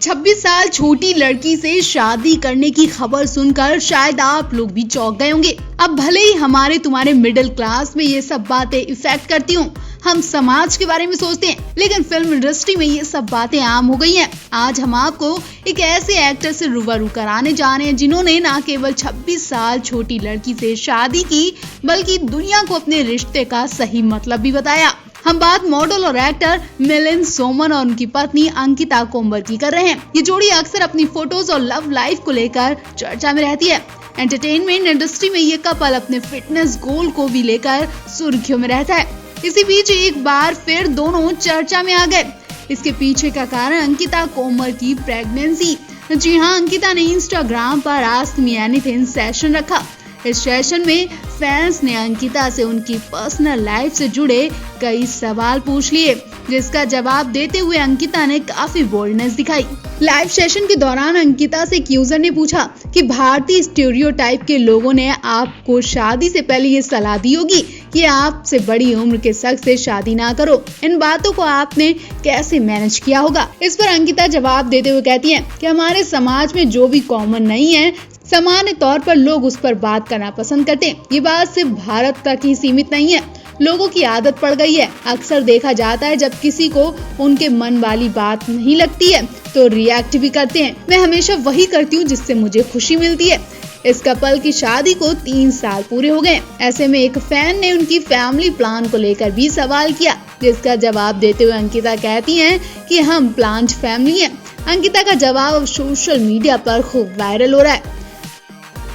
26 साल छोटी लड़की से शादी करने की खबर सुनकर शायद आप लोग भी चौंक गए होंगे। अब भले ही हमारे तुम्हारे मिडिल क्लास में ये सब बातें इफेक्ट करती हूँ, हम समाज के बारे में सोचते हैं, लेकिन फिल्म इंडस्ट्री में ये सब बातें आम हो गई हैं। आज हम आपको एक ऐसे एक्टर से रूबरू कराने जा रहे हैं जिन्होंने न केवल 26 साल छोटी लड़की से शादी की, बल्कि दुनिया को अपने रिश्ते का सही मतलब भी बताया। हम बात मॉडल और एक्टर मिलिंद सोमन और उनकी पत्नी अंकिता कोम्बर की कर रहे हैं। ये जोड़ी अक्सर अपनी फोटोज और लव लाइफ को लेकर चर्चा में रहती है। एंटरटेनमेंट इंडस्ट्री में ये कपल अपने फिटनेस गोल को भी लेकर सुर्खियों में रहता है। इसी बीच एक बार फिर दोनों चर्चा में आ गए। इसके पीछे का कारण अंकिता कोम्बर की प्रेगनेंसी। जी हाँ, अंकिता ने इंस्टाग्राम पर आस्क मी एनीथिंग सेशन रखा। इस सेशन में फैंस ने अंकिता से उनकी पर्सनल लाइफ से जुड़े कई सवाल पूछ लिए, जिसका जवाब देते हुए अंकिता ने काफी बोल्डनेस दिखाई। लाइव सेशन के दौरान अंकिता से एक यूजर ने पूछा कि भारतीय स्टीरियोटाइप के लोगों ने आपको शादी से पहले ये सलाह दी होगी कि आपसे बड़ी उम्र के शख्स से शादी ना करो। इन बातों को आपने कैसे मैनेज किया होगा? इस पर अंकिता जवाब देते हुए कहती है कि हमारे समाज में जो भी कॉमन नहीं है, सामान्य तौर पर लोग उस पर बात करना पसंद करते हैं। ये बात सिर्फ भारत तक ही सीमित नहीं है, लोगों की आदत पड़ गई है। अक्सर देखा जाता है जब किसी को उनके मन वाली बात नहीं लगती है तो रिएक्ट भी करते हैं। मैं हमेशा वही करती हूँ जिससे मुझे खुशी मिलती है। इस कपल की शादी को 3 साल पूरे हो गए। ऐसे में एक फैन ने उनकी फैमिली प्लान को लेकर भी सवाल किया, जिसका जवाब देते हुए अंकिता कहती हैं कि हम प्लान्ड फैमिली हैं। अंकिता का जवाब सोशल मीडिया पर खूब वायरल हो रहा है।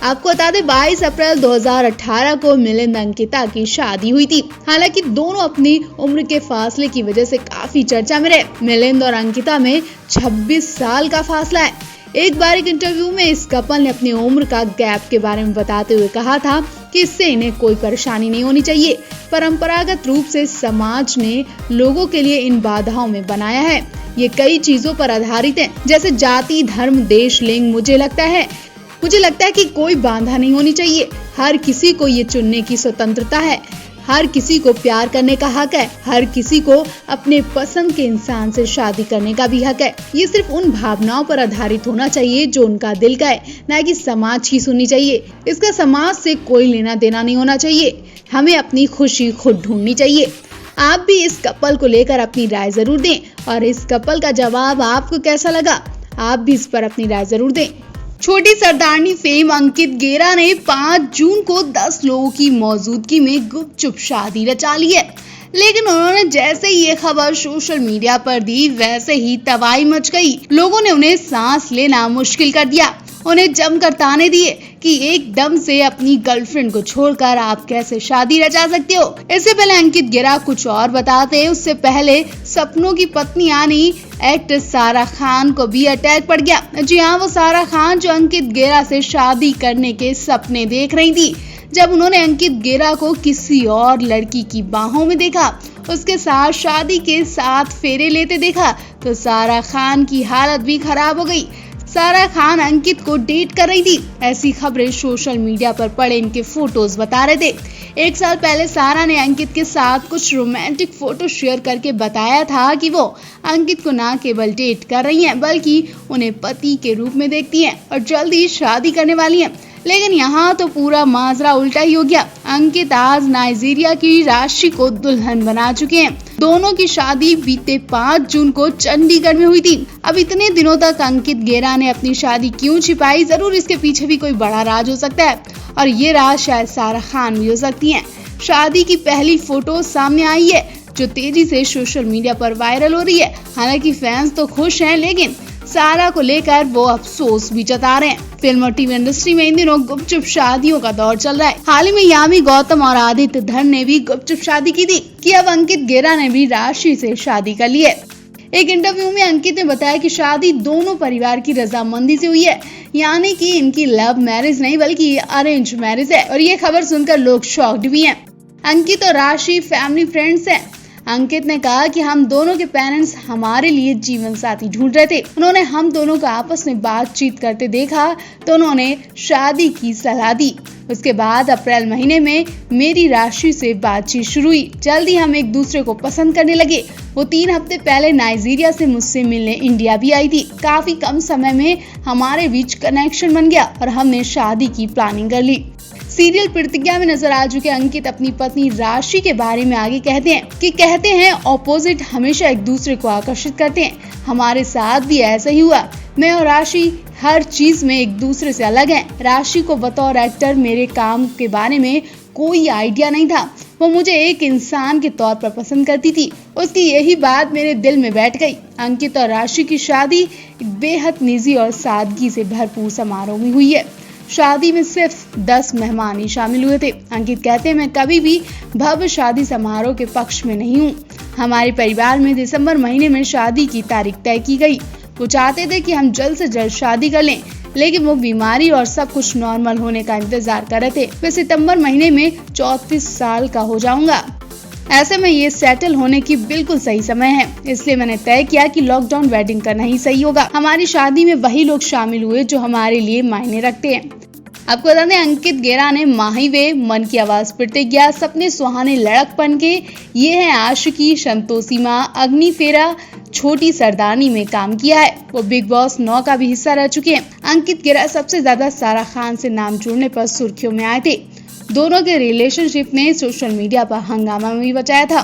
आपको बता दें 22 अप्रैल 2018 को मिलिंद अंकिता की शादी हुई थी। हालांकि दोनों अपनी उम्र के फासले की वजह से काफी चर्चा में रहे। मिलिंद और अंकिता में 26 साल का फासला है। एक बार एक इंटरव्यू में इस कपल ने अपनी उम्र का गैप के बारे में बताते हुए कहा था कि इससे इन्हें कोई परेशानी नहीं होनी चाहिए। परंपरागत रूप से समाज ने लोगों के लिए इन बाधाओं में बनाया है। ये कई चीजों पर आधारित है, जैसे जाति, धर्म, देश, लिंग। मुझे लगता है कि कोई बाधा नहीं होनी चाहिए। हर किसी को ये चुनने की स्वतंत्रता है। हर किसी को प्यार करने का हक है। हर किसी को अपने पसंद के इंसान से शादी करने का भी हक है। ये सिर्फ उन भावनाओं पर आधारित होना चाहिए जो उनका दिल का है, न कि समाज की सुननी चाहिए। इसका समाज से कोई लेना देना नहीं होना चाहिए। हमें अपनी खुशी खुद ढूंढनी चाहिए। आप भी इस कपल को लेकर अपनी राय जरूर दें और इस कपल का जवाब आपको कैसा लगा, आप भी इस पर अपनी राय जरूर दें। छोटी सरदारनी फेम अंकित गेरा ने 5 जून को 10 लोगों की मौजूदगी में गुपचुप शादी रचा ली है, लेकिन उन्होंने जैसे ही ये खबर सोशल मीडिया पर दी, वैसे ही तबाही मच गई। लोगों ने उन्हें सांस लेना मुश्किल कर दिया, उन्हें जमकर ताने दिए कि एकदम से अपनी गर्लफ्रेंड को छोड़कर आप कैसे शादी रचा सकते हो। इससे पहले अंकित गेरा कुछ और बताते, उससे पहले सपनों की पत्नी यानी एक्ट्रेस सारा खान को भी अटैक पड़ गया। जी हाँ, वो सारा खान जो अंकित गेरा से शादी करने के सपने देख रही थी। जब उन्होंने अंकित गेरा को किसी और लड़की की बाहों में देखा, उसके साथ शादी के 7 फेरे लेते देखा, तो सारा खान की हालत भी खराब हो गई। सारा खान अंकित को डेट कर रही थी। ऐसी खबरें सोशल मीडिया पर पड़े इनके फोटोज बता रहे थे। 1 साल पहले सारा ने अंकित के साथ कुछ रोमांटिक फोटो शेयर करके बताया था कि वो अंकित को न केवल डेट कर रही हैं, बल्कि उन्हें पति के रूप में देखती हैं और जल्दी शादी करने वाली हैं। लेकिन यहाँ तो पूरा माजरा उल्टा ही हो गया। अंकित आज नाइजीरिया की राशि को दुल्हन बना चुके हैं। दोनों की शादी बीते 5 जून को चंडीगढ़ में हुई थी। अब इतने दिनों तक अंकित गेरा ने अपनी शादी क्यों छिपाई? जरूर इसके पीछे भी कोई बड़ा राज हो सकता है और ये राज शायद सारा खान भी हो सकती है। शादी की पहली फोटो सामने आई है जो तेजी से सोशल मीडिया पर वायरल हो रही है। हालांकि फैंस तो खुश हैं, लेकिन सारा को लेकर वो अफसोस भी जता रहे हैं। फिल्म और टीवी इंडस्ट्री में इन दिनों गुपचुप शादियों का दौर चल रहा है। हाल ही में यामी गौतम और आदित्य धर ने भी गुपचुप शादी की थी कि अब अंकित गेरा ने भी राशि से शादी कर ली है। एक इंटरव्यू में अंकित ने बताया कि शादी दोनों परिवार की रजामंदी से हुई है, यानी कि इनकी लव मैरिज नहीं बल्कि अरेंज मैरिज है। और ये खबर सुनकर लोग शॉक्ड भी हैं। अंकित और राशि फैमिली फ्रेंड्स हैं। अंकित ने कहा कि हम दोनों के पेरेंट्स हमारे लिए जीवन साथी ढूंढ रहे थे। उन्होंने हम दोनों को आपस में बातचीत करते देखा तो उन्होंने शादी की सलाह दी। उसके बाद अप्रैल महीने में मेरी राशि से बातचीत शुरू हुई। जल्दी हम एक दूसरे को पसंद करने लगे। वो 3 हफ्ते पहले नाइजीरिया से मुझसे मिलने इंडिया भी आई थी। काफी कम समय में हमारे बीच कनेक्शन बन गया और हमने शादी की प्लानिंग कर ली। सीरियल प्रतिज्ञा में नजर आ चुके अंकित अपनी पत्नी राशि के बारे में आगे कहते हैं ऑपोजिट हमेशा एक दूसरे को आकर्षित करते हैं। हमारे साथ भी ऐसा ही हुआ। मैं और राशि हर चीज में एक दूसरे से अलग हैं। राशि को बतौर एक्टर मेरे काम के बारे में कोई आइडिया नहीं था। वो मुझे एक इंसान के तौर पर पसंद करती थी। उसकी यही बात मेरे दिल में बैठ गई। अंकित और राशि की शादी बेहद निजी और सादगी से भरपूर समारोह में हुई है। शादी में सिर्फ 10 मेहमान ही शामिल हुए थे। अंकित कहते हैं मैं कभी भी भव्य शादी समारोह के पक्ष में नहीं हूँ। हमारे परिवार में दिसंबर महीने में शादी की तारीख तय की गई। वो चाहते थे कि हम जल्द से जल्द शादी कर लें, लेकिन वो बीमारी और सब कुछ नॉर्मल होने का इंतजार कर रहे थे। मैं सितंबर महीने में 34 साल का हो जाऊंगा। ऐसे में ये सेटल होने की बिल्कुल सही समय है। इसलिए मैंने तय किया कि लॉकडाउन वेडिंग करना ही सही होगा। हमारी शादी में वही लोग शामिल हुए जो हमारे लिए मायने रखते हैं। आपको बता दें अंकित गेरा ने माही वे, मन की आवाज, प्रतिज्ञा, सपने सुहाने, लड़कपन के, ये है आशिकी, संतोषी माँ, अग्नि फेरा, छोटी सरदारनी में काम किया है। वो बिग बॉस 9 का भी हिस्सा रह चुके हैं। अंकित गेरा सबसे ज्यादा सारा खान से नाम जोड़ने पर सुर्खियों में आए थे। दोनों के रिलेशनशिप ने सोशल मीडिया पर हंगामा भी मचाया था।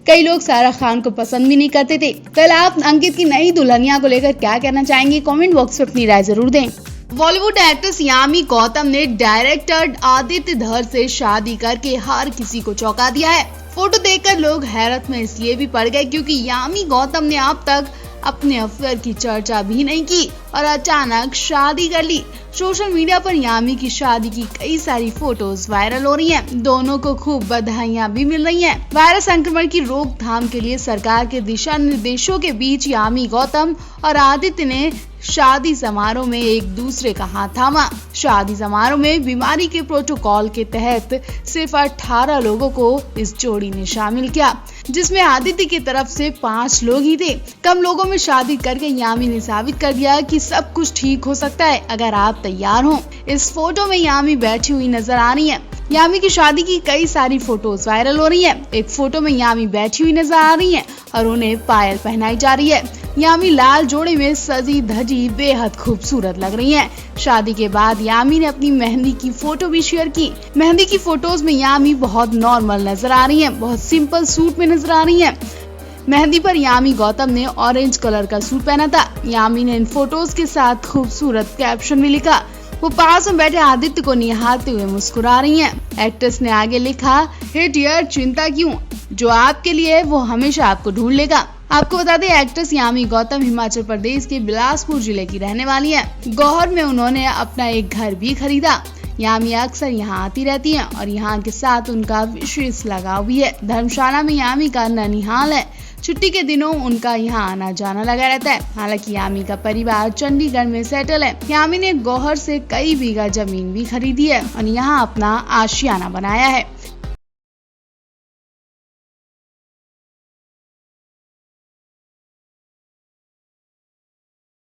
कई लोग सारा खान को पसंद भी नहीं करते थे। कल आप अंकित की नई दुल्हनिया को लेकर क्या कहना चाहेंगे? कमेंट बॉक्स में अपनी राय जरूर दें। बॉलीवुड एक्ट्रेस यामी गौतम ने डायरेक्टर आदित्य धर से शादी करके हर किसी को चौंका दिया है। फोटो देखकर लोग हैरत में इसलिए भी पड़ गए क्योंकि यामी गौतम ने अब तक अपने अफेयर की चर्चा भी नहीं की और अचानक शादी कर ली। सोशल मीडिया पर यामी की शादी की कई सारी फोटोज वायरल हो रही हैं। दोनों को खूब बधाइयां भी मिल रही हैं। वायरस संक्रमण की रोकथाम के लिए सरकार के दिशा निर्देशों के बीच यामी गौतम और आदित्य ने शादी समारोह में एक दूसरे का हाथ थामा। शादी समारोह में बीमारी के प्रोटोकॉल के तहत सिर्फ 18 लोगों को इस जोड़ी ने शामिल किया, जिसमें आदित्य की तरफ से 5 लोग ही थे। कम लोगों में शादी करके यामी ने साबित कर दिया कि सब कुछ ठीक हो सकता है अगर आप तैयार हो। इस फोटो में यामी बैठी हुई नजर आ रही है। यामी की शादी की कई सारी फोटोज वायरल हो रही हैं। एक फोटो में यामी बैठी हुई नजर आ रही हैं और उन्हें पायल पहनाई जा रही है। यामी लाल जोड़े में सजी धजी बेहद खूबसूरत लग रही हैं। शादी के बाद यामी ने अपनी मेहंदी की फोटो भी शेयर की। मेहंदी की फोटोज में यामी बहुत नॉर्मल नजर आ रही हैं, बहुत सिंपल सूट में नजर आ रही हैं। मेहंदी पर यामी गौतम ने ऑरेंज कलर का सूट पहना था। यामी ने इन फोटोज के साथ खूबसूरत कैप्शन भी लिखा। वो पास में बैठे आदित्य को निहारते हुए मुस्कुरा रही हैं। एक्ट्रेस ने आगे लिखा, हे डियर, चिंता क्यों, जो आपके लिए है वो हमेशा आपको ढूंढ लेगा। आपको बता दें एक्ट्रेस यामी गौतम हिमाचल प्रदेश के बिलासपुर जिले की रहने वाली हैं। गौहर में उन्होंने अपना एक घर भी खरीदा। यामी अक्सर यहाँ आती रहती हैं और यहाँ के साथ उनका विशेष लगाव भी है। धर्मशाला में यामी का ननिहाल है। छुट्टी के दिनों उनका यहाँ आना जाना लगा रहता है। हालांकि यामी का परिवार चंडीगढ़ में सेटल है। यामी ने गौहर से कई बीघा जमीन भी खरीदी है और यहाँ अपना आशियाना बनाया है।